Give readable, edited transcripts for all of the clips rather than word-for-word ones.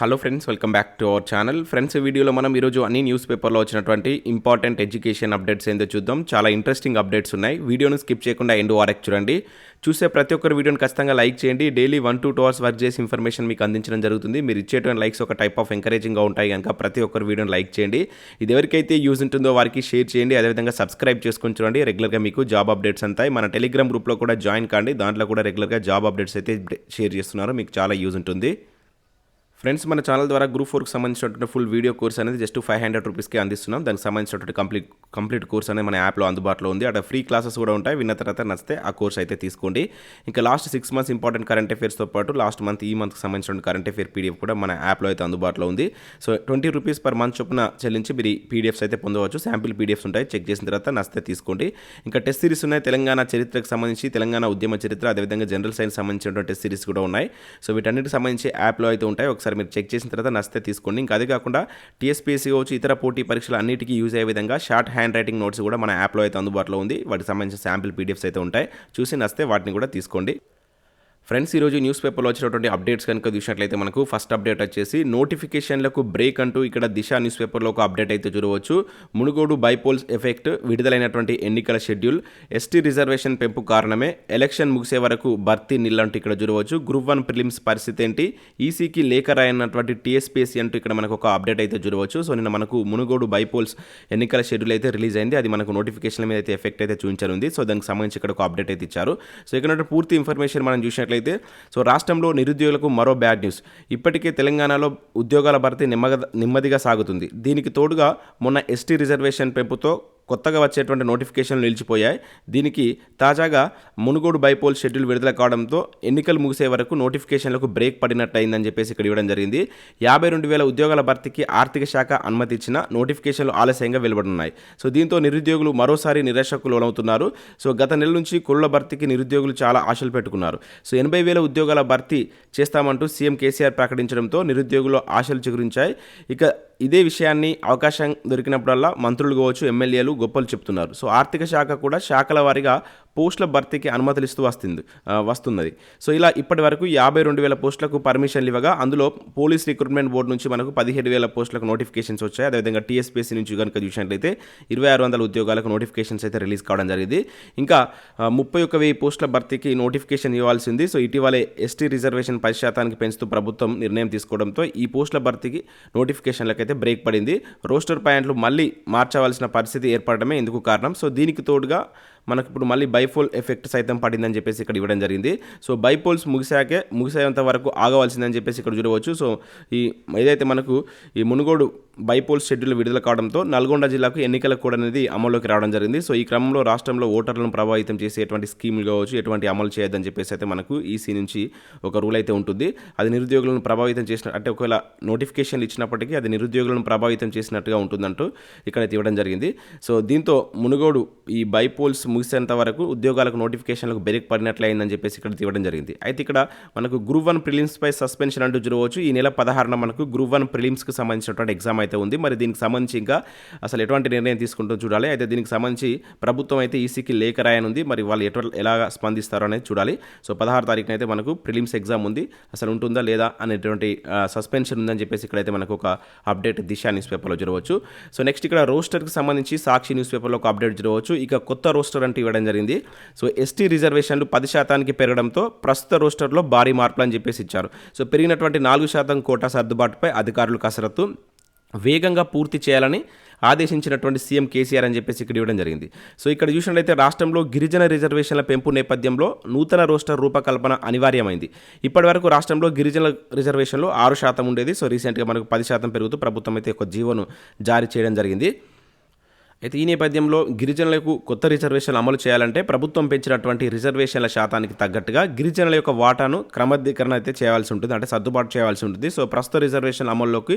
Hello friends, welcome back to our channel. Friends, ఈ వీడియోలో మనం ఈరోజు అన్ని న్యూస్ పేపర్లో వచ్చినటువంటి ఇంపార్టెంట్ ఎడ్యుకేషన్ అప్డేట్స్ ఏందో చూద్దాం. చాలా ఇంట్రెస్టింగ్ అప్డేట్స్ ఉన్నాయి. వీడియోను స్కిప్ చేయకుండా ఎండ్ వరకు చూడండి. చూసే ప్రతి ఒక్కరు వీడియోని ఖచ్చితంగా లైక్ చేయండి. డైలీ 1 to 2 hours వర్క్ చేసి ఇన్ఫర్మేషన్ మీకు అందించడం జరుగుతుంది. మీరు ఇచ్చేటువంటి లైక్స్ ఒక టైప్ ఆఫ్ ఎంకరేజింగ్గా ఉంటాయి కనుక ప్రతి ఒక్కరు వీడియోని లైక్ చేయండి. ఇది ఎవరికైతే యూజ్ ఉంటుందో వారికి షేర్ చేయండి. అదేవిధంగా సబ్స్క్రైబ్ చేసుకొని చూడండి. రెగ్యులర్గా మీకు జాబ్ అప్డేట్స్ అంతాయి. మన టెలిగ్రామ్ గ్రూప్లో కూడా జాయిన్ కాండి. దాంట్లో కూడా రెగ్యులర్గా జాబ్ అప్డేట్స్ అయితే షేర్ చేస్తున్నారు. మీకు చాలా యూజ్ ఉంటుంది. ఫ్రెండ్స్, మన ఛానల్ ద్వారా గ్రూప్ 4కి సంబంధించినటువంటి ఫుల్ వీడియో కోర్స్ అనేది జస్ట్ 500 రూపీస్కి అందిస్తున్నాం. దానికి సంబంధించినటువంటి కంప్లీట్ కోర్స్ అనేది మన యాప్లో అందుబాటులో ఉంది. అక్కడ ఫ్రీ క్లాసెస్ కూడా ఉంటాయి. విన్న తర్వాత నచ్చితే ఆ కోర్స్ అయితే తీసుకోండి. ఇంకా లాస్ట్ 6 months ఇంపార్టెంట్ కరెంట్ అఫేర్స్తో పాటు లాస్ట్ మంత్ ఈ మంత్కి సంబంధించిన కరెంట్ అఫేర్ పీడిఎఫ్ కూడా మన యాప్లో అయితే అందుబాటులో ఉంది. సో 20 రూపీస్ పర్ మంత్ చొప్పున చెల్లించి మీరు పీడిఎఫ్స్ అయితే పొందవచ్చు. శాంపిల్ పీడిఎఫ్స్ ఉంటాయి. చెక్ చేసిన తర్వాత నచ్చితే తీసుకోండి. ఇంకా టెస్ట్ సిరీస్ ఉన్నాయి. తెలంగాణ చరిత్రకు సంబంధించి, తెలంగాణ ఉద్యమ చరిత్ర, అదేవిధంగా జనరల్ సైన్స్ సంబంధించినటువంటి టెస్ట్ సిరీస్ కూడా ఉన్నాయి. సో వీటన్నిటికి సంబంధించి యాప్లో అయితే ఉంటాయి. ఒకసారి మీరు చెక్ చేసిన తర్వాత నచ్చితే తీసుకోండి. ఇంకా అదే కాకుండా టీఎస్పీఎస్సీ కావచ్చు, ఇతర పోటీ పరీక్షలు అన్నిటికీ యూజ్ అయ్యే విధంగా షార్ట్ హ్యాండ్ రైటింగ్ నోట్స్ కూడా మన యాప్లో అయితే అందుబాటులో ఉంది. వాటికి సంబంధించిన శాంపిల్ పీడిఎఫ్స్ అయితే ఉంటాయి. చూసి నచ్చితే వాటిని కూడా తీసుకోండి. ఫ్రెండ్స్, ఈరోజు న్యూస్ పేపర్లో వచ్చినటువంటి అప్డేట్స్ కనుక చూసినట్లయితే మనకు ఫస్ట్ అప్డేట్ వచ్చేసి నోటిఫికేషన్లకు బ్రేక్ అంటూ ఇక్కడ దిశ న్యూస్ పేపర్లో ఒక అప్డేట్ అయితే చూడవచ్చు. మునుగోడు బైపోల్స్ ఎఫెక్ట్, విడుదలైనటువంటి ఎన్నికల షెడ్యూల్, ఎస్టీ రిజర్వేషన్ పెంపు కారణమే ఎలక్షన్ ముగిసే వరకు భర్తీ నిల్లంటూ ఇక్కడ చూడవచ్చు. గ్రూప్ 1 ప్రిలిమ్స్ పరిస్థితి ఏంటి, ఈసీకి లేఖ రాయనటువంటి టీఎస్పీఎస్సీ అంటూ ఇక్కడ మనకు ఒక అప్డేట్ అయితే చూడవచ్చు. సో నిన్న మనకు మునుగోడు బైపోల్స్ ఎన్నికల షెడ్యూల్ అయితే రిలీజ్ అయింది. అది మనకు నోటిఫికేషన్ మీద అయితే ఎఫెక్ట్ అయితే చూపించనుంది. సో దానికి సంబంధించి ఇక్కడ ఒక అప్డేట్ అయితే ఇచ్చారు. సో ఇక్కడ పూర్తి ఇన్ఫర్మేషన్ మనం చూసినట్లయితే సో రాష్ట్రంలో నిరుద్యోగులకు మరో బ్యాడ్ న్యూస్. ఇప్పటికే తెలంగాణలో ఉద్యోగాల భర్తీ నెమ్మదిగా సాగుతుంది. దీనికి తోడుగా మొన్న ఎస్టీ రిజర్వేషన్ పెంపుతో కొత్తగా వచ్చేటువంటి నోటిఫికేషన్లు నిలిచిపోయాయి. దీనికి తాజాగా మునుగోడు బైపోల్ షెడ్యూల్ విడుదల కావడంతో ఎన్నికలు ముగిసే వరకు నోటిఫికేషన్లకు బ్రేక్ పడినట్టయిందని చెప్పేసి ఇక్కడ ఇవ్వడం జరిగింది. 52,000 ఉద్యోగాల భర్తీకి ఆర్థిక శాఖ అనుమతి ఇచ్చిన నోటిఫికేషన్లు ఆలస్యంగా వెలువడున్నాయి. సో దీంతో నిరుద్యోగులు మరోసారి నిరాశకు లోనవుతున్నారు. సో గత నెల నుంచి కుల భర్తీకి నిరుద్యోగులు చాలా ఆశలు పెట్టుకున్నారు. సో 80,000 ఉద్యోగాల భర్తీ చేస్తామంటూ సీఎం కేసీఆర్ ప్రకటించడంతో నిరుద్యోగులు ఆశలు చిగురించాయి. ఇక ఇదే విషయాన్ని అవకాశం దొరికినప్పుడల్లా మంత్రులు కావచ్చు, ఎమ్మెల్యేలు గొప్పలు చెప్తున్నారు. సో ఆర్థిక శాఖ కూడా శాఖల వారీగా పోస్టుల భర్తీకి అనుమతులు ఇస్తూ వస్తున్నది. సో ఇలా ఇప్పటి వరకు 52,000 పోస్టులకు పర్మిషన్లు ఇవ్వగా అందులో పోలీస్ రిక్రూట్మెంట్ బోర్డు నుంచి మనకు 17,000 పోస్టులకు నోటిఫికేషన్స్ వచ్చాయి. అదేవిధంగా టీఎస్పీఎస్సీ నుంచి కనుక చూసినట్లయితే 2,600 ఉద్యోగాలకు నోటిఫికేషన్స్ అయితే రిలీజ్ కావడం జరిగింది. ఇంకా 31,000 పోస్టుల భర్తీకి నోటిఫికేషన్ ఇవ్వాల్సి ఉంది. సో ఇటీవలే ఎస్టీ రిజర్వేషన్ 10% పెంచుతూ ప్రభుత్వం నిర్ణయం తీసుకోవడంతో ఈ పోస్టుల భర్తీకి నోటిఫికేషన్లకైతే బ్రేక్ పడింది. రోస్టర్ పాయింట్లు మళ్ళీ మార్చవలసిన పరిస్థితి ఏర్పడమే ఇందుకు కారణం. సో దీనికి తోడుగా మనకు ఇప్పుడు మళ్ళీ బైపోల్ ఎఫెక్ట్ సైతం పడిందని చెప్పేసి ఇక్కడ ఇవ్వడం జరిగింది. సో బైపోల్స్ ముగిసేంత వరకు ఆగవలసిందని చెప్పేసి ఇక్కడ చూడవచ్చు. సో ఏదైతే మనకు ఈ మునుగోడు బైపోల్స్ షెడ్యూల్ విడుదల కావడంతో నల్గొండ జిల్లాకు ఎన్నికల కోడ్ అనేది అమల్లోకి రావడం జరిగింది. సో ఈ క్రమంలో రాష్ట్రంలో ఓటర్లను ప్రభావితం చేసి ఎటువంటి స్కీములు కావచ్చు, ఎటువంటి అమలు చేయొద్దని చెప్పేసి అయితే మనకు ఈసీ నుంచి ఒక రూల్ అయితే ఉంటుంది. అది నిరుద్యోగులను ప్రభావితం చేసిన అంటే ఒకవేళ నోటిఫికేషన్లు ఇచ్చినప్పటికీ అది నిరుద్యోగులను ప్రభావితం చేసినట్టుగా ఉంటుందంటూ ఇక్కడైతే ఇవ్వడం జరిగింది. సో దీంతో మునుగోడు ఈ బైపోల్స్ ముగిసేంత వరకు ఉద్యోగాలకు నోటిఫికేషన్లకు బ్రేక్ పడినట్లయిందని చెప్పేసి ఇక్కడ ఇవ్వడం జరిగింది. అయితే ఇక్కడ మనకు గ్రూప్ 1 ప్రిలిమ్స్పై సస్పెన్షన్ అంటూ చూడవచ్చు. ఈ నెల 16న మనకు గ్రూప్ 1 ప్రిలిమ్స్కి సంబంధించినటువంటి ఎగ్జామ్ అయితే ఉంది. మరి దీనికి సంబంధించి ఇంకా అసలు ఎటువంటి నిర్ణయం తీసుకుంటూ చూడాలి. అయితే దీనికి సంబంధించి ప్రభుత్వం అయితే ఈసీకి లేఖ రాయనుంది. మరి వాళ్ళు ఎలా స్పందిస్తారో అనేది చూడాలి. సో 16 తారీఖున అయితే మనకు ప్రిలిమ్స్ ఎగ్జామ్ ఉంది. అసలు ఉంటుందా లేదా అనేటువంటి సస్పెన్షన్ ఉందని చెప్పేసి ఇక్కడైతే మనకు ఒక అప్డేట్ దిశ న్యూస్ పేపర్లో చూడవచ్చు. సో నెక్స్ట్ ఇక్కడ రోస్టర్కి సంబంధించి సాక్షి న్యూస్ పేపర్లో ఒక అప్డేట్ చూడవచ్చు. ఇక కొత్త రోస్టర్ అంటే ఇవ్వడం జరిగింది. సో ఎస్టీ రిజర్వేషన్లు 10% పెరగడంతో ప్రస్తుత రోస్టర్లో భారీ మార్పులు అని చెప్పేసి ఇచ్చారు. సో పెరిగినటువంటి 4% కోటా సర్దుబాటుపై అధికారులు కసరత్తు వేగంగా పూర్తి చేయాలని ఆదేశించినటువంటి సీఎం కేసీఆర్ అని చెప్పేసి ఇక్కడ ఇవ్వడం జరిగింది. సో ఇక్కడ చూసినట్లయితే రాష్ట్రంలో గిరిజన రిజర్వేషన్ల పెంపు నేపథ్యంలో నూతన రోస్టర్ రూపకల్పన అనివార్యమైంది. ఇప్పటి వరకు రాష్ట్రంలో గిరిజన రిజర్వేషన్లు 6% ఉండేది. సో రీసెంట్గా మనకు 10% పెరుగుతూ ప్రభుత్వం అయితే ఒక జీవోను జారీ చేయడం జరిగింది. అయితే ఈ నేపథ్యంలో గిరిజనులకు కొత్త రిజర్వేషన్లు అమలు చేయాలంటే ప్రభుత్వం పెంచినటువంటి రిజర్వేషన్ల శాతానికి తగ్గట్టుగా గిరిజనుల యొక్క వాటాను క్రమబద్ధీకరణ అయితే చేయాల్సి ఉంటుంది, అంటే సర్దుబాటు చేయాల్సి ఉంటుంది. సో ప్రస్తుత రిజర్వేషన్ల అమల్లోకి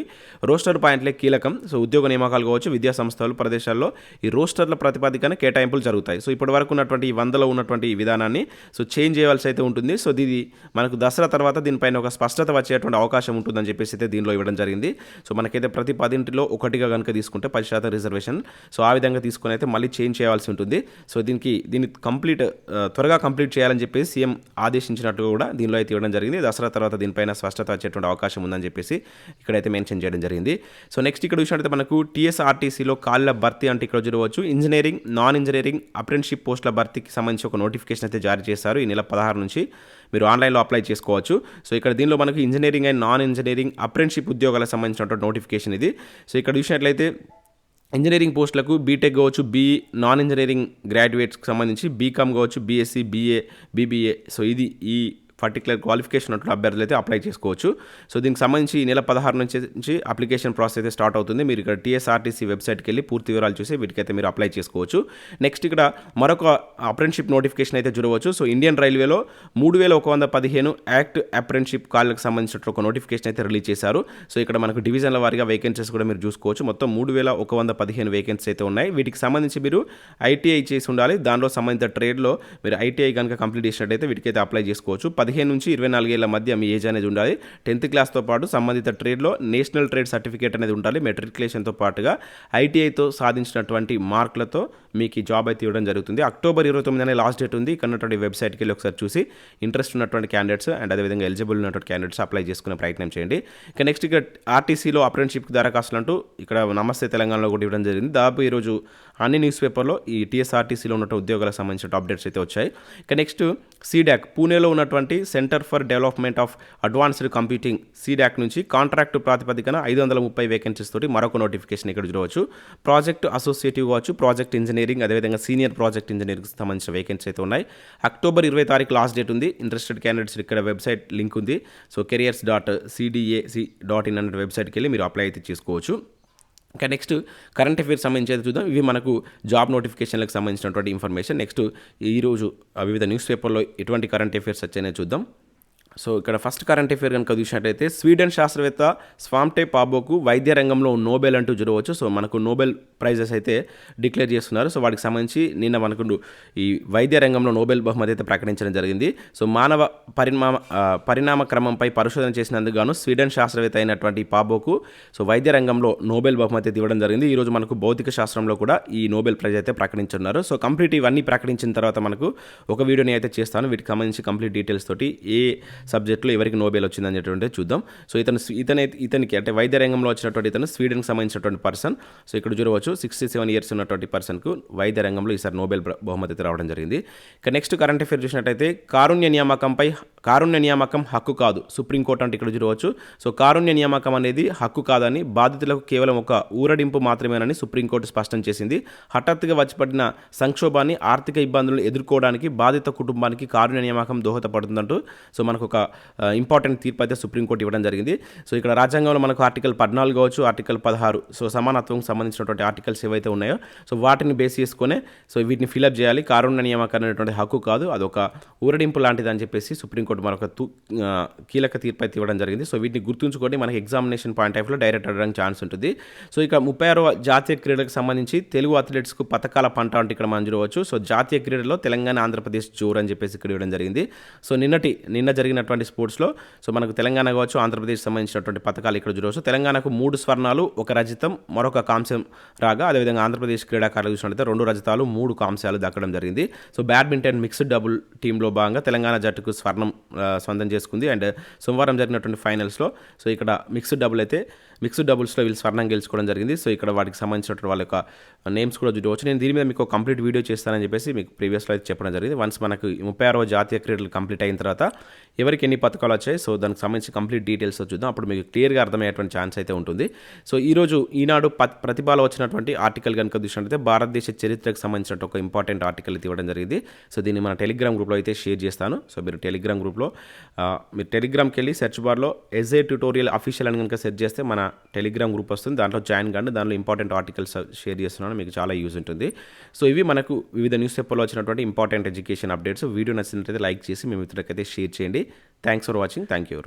రోస్టర్ పాయింట్లే కీలకం. సో ఉద్యోగ నియామకాలు కావచ్చు, విద్యా సంస్థలు ప్రదేశాల్లో ఈ రోస్టర్ల ప్రతిపాదికన కేటాయింపులు జరుగుతాయి. సో ఇప్పటి వరకు ఉన్నటువంటి ఈ 100లో ఉన్నటువంటి ఈ విధానాన్ని సో చేంజ్ చేయాల్సి అయితే ఉంటుంది. సో ఇది మనకు దసరా తర్వాత దీనిపైన ఒక స్పష్టత వచ్చేటువంటి అవకాశం ఉంటుందని చెప్పేసి అయితే దీనిలో ఇవ్వడం జరిగింది. సో మనకైతే ప్రతి 10 ఒకటిగా కనుక తీసుకుంటే 10% రిజర్వేషన్. సో ఆ విధంగా తీసుకొని అయితే మళ్ళీ చేంజ్ చేయాల్సి ఉంటుంది. సో దీన్ని త్వరగా కంప్లీట్ చేయాలని చెప్పేసి సీఎం ఆదేశించినట్టు కూడా దీనిలో అయితే ఇవ్వడం జరిగింది. దసరా తర్వాత దీనిపైన స్పష్టత వచ్చేటువంటి అవకాశం ఉందని చెప్పేసి ఇక్కడైతే మెన్షన్ చేయడం జరిగింది. సో నెక్స్ట్ ఇక్కడ చూసినట్లయితే మనకు టీఎస్ఆర్టీసీలో ఖాళీల భర్తీ అంటే ఇక్కడ చూడవచ్చు ఇంజనీరింగ్, నాన్ ఇంజనీరింగ్, అప్రెంటిస్‌షిప్ పోస్టుల భర్తీకి సంబంధించి ఒక నోటిఫికేషన్ అయితే జారీ చేశారు. ఈ నెల 16 నుంచి మీరు ఆన్లైన్లో అప్లై చేసుకోవచ్చు. సో ఇక్కడ దీనిలో మనకు engineering and non engineering, apprenticeship ఉద్యోగాలకు సంబంధించినటువంటి నోటిఫికేషన్ ఇది. సో ఇక్కడ చూసినట్లయితే ఇంజనీరింగ్ పోస్టులకు బీటెక్ కావచ్చు, నాన్ ఇంజనీరింగ్ గ్రాడ్యుయేట్స్కి సంబంధించి బీకామ్ కావచ్చు, బీఎస్సీ, బీఏ, బీబీఏ. సో ఇది ఈ పర్టికులర్ క్వాలిఫికేషన్ ఉన్నటువంటి అభ్యర్థులు అయితే అప్లై చేసుకోవచ్చు. సో దీనికి సంబంధించి ఈ నెల 16 నుంచి అప్లికేషన్ ప్రాసెస్ అయితే స్టార్ట్ అవుతుంది. మీరు ఇక్కడ టీఎస్ఆర్టీసీ వెబ్సైట్కి వెళ్ళి పూర్తి వివరాలు చూసి వీటికైతే మీరు అప్లై చేసుకోవచ్చు. నెక్స్ట్ ఇక్కడ మరొక అప్రెంటిస్‌షిప్ నోటిఫికేషన్ అయితే చూడవచ్చు. సో ఇండియన్ రైల్వేలో 3115 యాక్ట్ అప్రెంటిస్‌షిప్ ఖాళీలకు సంబంధించిన ఒక నోటిఫికేషన్ అయితే రిలీజ్ చేశారు. సో ఇక్కడ మనకు డివిజన్ల వారీగా వేకెన్సీస్ కూడా మీరు చూసుకోవచ్చు. మొత్తం 3115 వేకెన్సీస్ అయితే ఉన్నాయి. వీటికి సంబంధించి మీరు ఐటీఐ చేసి ఉండాలి. దానిలో సంబంధిత ట్రేడ్లో మీరు ఐటీఐ కనుక కంప్లీట్ చేసినట్టయితే వీటికైతే అప్లై చేసుకోవచ్చు. 15 నుంచి 24 ఏళ్ల మధ్య మీ ఏజ్ అనేది ఉండాలి. 10th క్లాస్తో పాటు సంబంధిత ట్రేడ్లో నేషనల్ ట్రేడ్ సర్టిఫికేట్ అనేది ఉండాలి. మెట్రికులేషన్తో పాటుగా ఐటీఐతో సాధించినటువంటి మార్కులతో మీకు ఈ జాబ్ అయితే ఇవ్వడం జరుగుతుంది. అక్టోబర్ 29 అనే లాస్ట్ డేట్ ఉంది. ఇక్కడ ఉన్నటువంటి వెబ్సైట్కి వెళ్ళి ఒకసారి చూసి ఇంట్రెస్ట్ ఉన్నటువంటి క్యాండిడేట్స్ అండ్ అదేవిధంగా ఎలిజిబుల్ ఉన్నటువంటి క్యాండిడేట్స్ అప్లై చేసుకునే ప్రయత్నం చేయండి. ఇక నెక్స్ట్ ఇక్కడ ఆర్టీసీలో అప్రెంటిస్‌షిప్కి దరఖాస్తులు అంటూ ఇక్కడ నమస్తే తెలంగాణలో కూడా ఇవ్వడం జరిగింది. దాదాపు ఈరోజు అన్ని న్యూస్ పేపర్లో ఈ టీఎస్ఆర్టీసీలో ఉన్న ఉద్యోగాలకు సంబంధించిన అప్డేట్స్ అయితే వచ్చాయి. ఇక నెక్స్ట్ సీడాక్ పూణేలో ఉన్నటువంటి centre for development of advanced computing C-DAC నుంచి కాంట్రాక్టు ప్రాతిపదికన 530 వేకెన్సీస్ తోటి మరొక నోటిఫికేషన్ ఇక్కడ చూడవచ్చు. ప్రాజెక్ట్ అసోసియేటివ్ కావచ్చు, ప్రాజెక్ట్ ఇంజనీరింగ్, అదేవిధంగా సీనియర్ ప్రాజెక్ట్ ఇంజనీరింగ్కి సంబంధించిన వేకెన్సీ అయితే ఉన్నాయి. అక్టోబర్ 20 తారీఖు లాస్ట్ డేట్ ఉంది. ఇంట్రెస్టెడ్ క్యాండిడేట్స్ ఇక్కడ వెబ్సైట్ లింక్ ఉంది. సో careers.cdac.in అనే వెబ్సైట్కి వెళ్ళి మీరు అప్లై అయితే చేసుకోవచ్చు. ఇంకా నెక్స్ట్ కరెంట్ అఫైర్స్ సంబంధించి అయితే చూద్దాం. ఇవి మనకు జాబ్ నోటిఫికేషన్లకు సంబంధించినటువంటి ఇన్ఫర్మేషన్. నెక్స్ట్ ఈరోజు వివిధ న్యూస్ పేపర్లో ఎటువంటి కరెంట్ అఫైర్స్ వచ్చాయో చూద్దాం. సో ఇక్కడ ఫస్ట్ కరెంట్ అఫైర్ కనుక చూసినట్టయితే స్వీడన్ శాస్త్రవేత్త స్వాంటే పాబోకు వైద్య రంగంలో నోబెల్ అంటూ చూడవచ్చు. సో మనకు నోబెల్ ప్రైజెస్ అయితే డిక్లేర్ చేస్తున్నారు. సో వాటికి సంబంధించి నిన్న మనకు ఈ వైద్య రంగంలో నోబెల్ బహుమతి అయితే ప్రకటించడం జరిగింది. సో మానవ పరిణామ క్రమంపై పరిశోధన చేసినందుకు గాను స్వీడన్ శాస్త్రవేత్త అయినటువంటి పాబోకు సో వైద్య రంగంలో నోబెల్ బహుమతి అయితే ఇవ్వడం జరిగింది. ఈరోజు మనకు భౌతిక శాస్త్రంలో కూడా ఈ నోబెల్ ప్రైజ్ అయితే ప్రకటించున్నారు. సో కంప్లీట్ ఇవన్నీ ప్రకటించిన తర్వాత మనకు ఒక వీడియోని అయితే చేస్తాను. వీటికి సంబంధించి కంప్లీట్ డీటెయిల్స్ తోటి ఏ సబ్జెక్టులో ఎవరికి నోబెల్ వచ్చింది అనేటువంటి చూద్దాం. సో ఇతనికి అంటే వైద్య రంగంలో వచ్చినటువంటి ఇతను స్వీడన్కి సంబంధించినటువంటి పర్సన్. సో ఇక్కడ చూడవచ్చు 67 ఇయర్స్ ఉన్నటువంటి పర్సన్కు వైద్య రంగంలో ఈసారి నోబెల్ బహుమతి రావడం జరిగింది. ఇక నెక్స్ట్ కరెంట్ అఫైర్ చూసినట్టయితే కారుణ్య నియామకం హక్కు కాదు సుప్రీంకోర్టు అంటే ఇక్కడ చూడవచ్చు. సో కారుణ్య నియామకం అనేది హక్కు కాదని, బాధితులకు కేవలం ఒక ఊరడింపు మాత్రమేనని సుప్రీంకోర్టు స్పష్టం చేసింది. హఠాత్తుగా వచ్చిపడిన సంక్షోభాన్ని, ఆర్థిక ఇబ్బందులను ఎదుర్కోవడానికి బాధిత కుటుంబానికి కారుణ్య నియామకం దోహదపడుతుందంటూ సో మనకు ఒక ఇంపార్టెంట్ తీర్పు అయితే సుప్రీంకోర్టు ఇవ్వడం జరిగింది. సో ఇక్కడ రాజ్యాంగంలో మనకు ఆర్టికల్ 14 కావచ్చు, ఆర్టికల్ 16 సో సమానత్వంకి సంబంధించినటువంటి ఆర్టికల్స్ ఏవైతే ఉన్నాయో సో వాటిని బేస్ చేసుకునే సో వీటిని ఫిలప్ చేయాలి. కారుణ్య నియామకం అనేటువంటి హక్కు కాదు, అదొక ఊరడింపు లాంటిది అని చెప్పేసి సుప్రీంకోర్టు మరొక కీలక తీర్పు అయితే ఇవ్వడం జరిగింది. సో వీటిని గుర్తుంచుకోండి, మనకి ఎగ్జామినేషన్ పాయింట్ ఆఫ్ లో డైరెక్ట్ అడగడానికి ఛాన్స్ ఉంటుంది. సో ఇక 36వ జాతీయ క్రీడలకు సంబంధించి తెలుగు అథ్లెట్స్కు పథకాల పంట అంటే ఇక్కడ మనం చూడవచ్చు. సో జాతీయ క్రీడలో తెలంగాణ, ఆంధ్రప్రదేశ్ జోరు అని చెప్పేసి ఇక్కడ ఇవ్వడం జరిగింది. సో నిన్న జరిగినటువంటి స్పోర్ట్స్లో సో మనకు తెలంగాణ కావచ్చు, ఆంధ్రప్రదేశ్ సంబంధించినటువంటి పథకాలు ఇక్కడ చూడవచ్చు. తెలంగాణకు 3 స్వర్ణాలు, 1 రజతం, మరొక కాంస్యం రాగా, అదేవిధంగా ఆంధ్రప్రదేశ్ క్రీడాకారులు చూసినట్లయితే 2 రజతాలు, 3 కాంస్యాలు దక్కడం జరిగింది. సో బ్యాడ్మింటన్ మిక్స్డ్ డబుల్ టీంలో భాగంగా తెలంగాణ జట్టుకు స్వర్ణం సొంతం చేసుకుంది. అండ్ సోమవారం జరిగినటువంటి ఫైనల్స్లో సో ఇక్కడ మిక్స్డ్ డబుల్స్లో వీళ్ళు స్వర్ణం గెలుచుకోవడం జరిగింది. సో ఇక్కడ వాటికి సంబంధించినటువంటి వాళ్ళ యొక్క నేమ్స్ కూడా చూడవచ్చు. నేను దీని మీద మీకు కంప్లీట్ వీడియో చేస్తానని చెప్పేసి మీకు ప్రీవియస్లో అయితే చెప్పడం జరిగింది. వన్స్ మనకు 36వ జాతీయ క్రీడలు కంప్లీట్ అయిన తర్వాత ఎవరికి ఎన్ని పథకాలు వచ్చాయి సో దానికి సంబంధించి కంప్లీట్ డీటెయిల్స్ చూద్దాం. అప్పుడు మీకు క్లియర్గా అర్థమయ్యేటువంటి ఛాన్స్ అయితే ఉంటుంది. సో ఈరోజు ఈనాడు ప్రతిభలో వచ్చినటువంటి ఆర్టికల్ కనుక చూసినట్లయితే భారతదేశ చరిత్రకు సంబంధించిన ఒక ఇంపార్టెంట్ ఆర్టికల్ అయితే ఇవ్వడం జరిగింది. సో దీన్ని మన టెలిగ్రామ్ గ్రూప్లో అయితే షేర్ చేస్తాను. సో మీరు టెలిగ్రామ్ గ్రూప్లో మీరు టెలిగ్రామ్కి వెళ్ళి సెర్చ్ బార్లో SJTutorial అఫీషియల్ అని కనుక సెర్చ్ చేస్తే మన టెలిగ్రామ్ గ్రూప్ వస్తుంది. దాంట్లో జాయిన్ కండి. దాంట్లో ఇంపార్టెంట్ ఆర్టికల్స్ షేర్ చేస్తున్నాను, మీకు చాలా యూజ్ ఉంటుంది. సో ఇవి మనకు వివిధ న్యూస్ పేపర్లో వచ్చినటువంటి ఇంపార్టెంట్ ఎడ్యుకేషన్ అప్డేట్స్. వీడియో నచ్చినట్లయితే లైక్ చేసి మీ మిత్రులకైతే షేర్ చేయండి. Thanks for watching. Thank you.